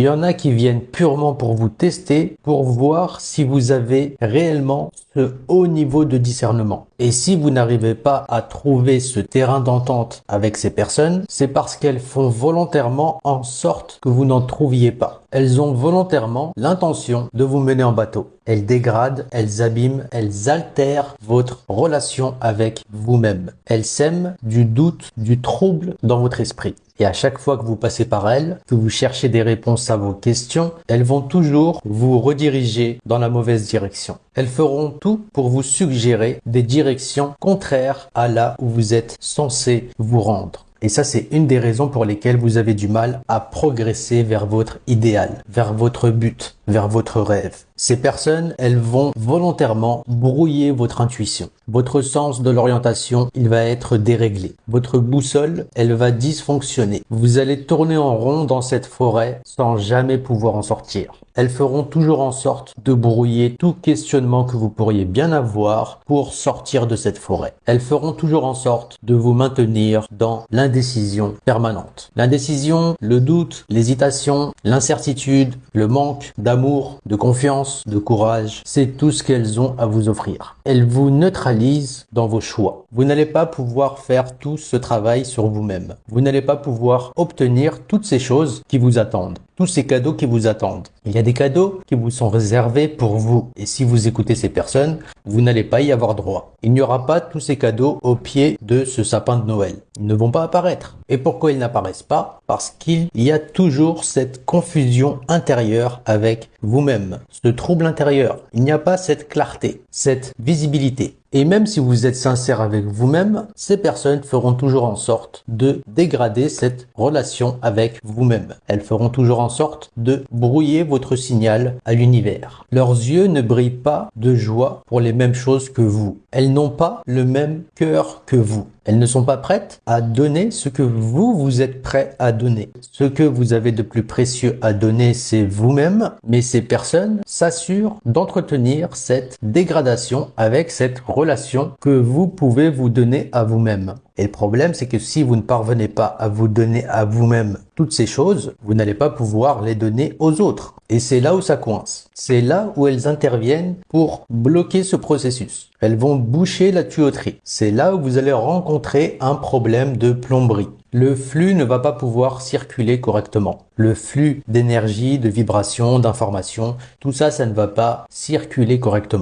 Il y en a qui viennent purement pour vous tester, pour voir si vous avez réellement ce haut niveau de discernement. Et si vous n'arrivez pas à trouver ce terrain d'entente avec ces personnes, c'est parce qu'elles font volontairement en sorte que vous n'en trouviez pas. Elles ont volontairement l'intention de vous mener en bateau. Elles dégradent, elles abîment, elles altèrent votre relation avec vous-même. Elles sèment du doute, du trouble dans votre esprit. Et à chaque fois que vous passez par elles, que vous cherchez des réponses à vos questions, elles vont toujours vous rediriger dans la mauvaise direction. Elles feront tout pour vous suggérer des directions contraires à là où vous êtes censé vous rendre. Et ça, c'est une des raisons pour lesquelles vous avez du mal à progresser vers votre idéal, vers votre but, vers votre rêve. Ces personnes, elles vont volontairement brouiller votre intuition. Votre sens de l'orientation, il va être déréglé. Votre boussole, elle va dysfonctionner. Vous allez tourner en rond dans cette forêt sans jamais pouvoir en sortir. Elles feront toujours en sorte de brouiller tout questionnement que vous pourriez bien avoir pour sortir de cette forêt. Elles feront toujours en sorte de vous maintenir dans l'indécision permanente. L'indécision, le doute, l'hésitation, l'incertitude, le manque d'amour, de confiance, de courage, c'est tout ce qu'elles ont à vous offrir. Elles vous neutralisent dans vos choix. Vous n'allez pas pouvoir faire tout ce travail sur vous-même. Vous n'allez pas pouvoir obtenir toutes ces choses qui vous attendent, tous ces cadeaux qui vous attendent. Il y a des cadeaux qui vous sont réservés pour vous. Et si vous écoutez ces personnes, vous n'allez pas y avoir droit. Il n'y aura pas tous ces cadeaux au pied de ce sapin de Noël. Ils ne vont pas apparaître. Et pourquoi ils n'apparaissent pas? Parce qu'il y a toujours cette confusion intérieure avec vous-même, ce trouble intérieur. Il n'y a pas cette clarté, cette visibilité. Et même si vous êtes sincère avec vous-même, ces personnes feront toujours en sorte de dégrader cette relation avec vous-même. Elles feront toujours en sorte de brouiller votre signal à l'univers. Leurs yeux ne brillent pas de joie pour les mêmes choses que vous. Elles n'ont pas le même cœur que vous. Elles ne sont pas prêtes à donner ce que vous êtes prêt à donner. Ce que vous avez de plus précieux à donner, c'est vous-même. Mais ces personnes s'assurent d'entretenir cette dégradation avec cette relation que vous pouvez vous donner à vous-même. Et le problème, c'est que si vous ne parvenez pas à vous donner à vous-même toutes ces choses, vous n'allez pas pouvoir les donner aux autres. Et c'est là où ça coince. C'est là où elles interviennent pour bloquer ce processus. Elles vont boucher la tuyauterie. C'est là où vous allez rencontrer un problème de plomberie. Le flux ne va pas pouvoir circuler correctement. Le flux d'énergie, de vibrations, d'informations, tout ça, ça ne va pas circuler correctement.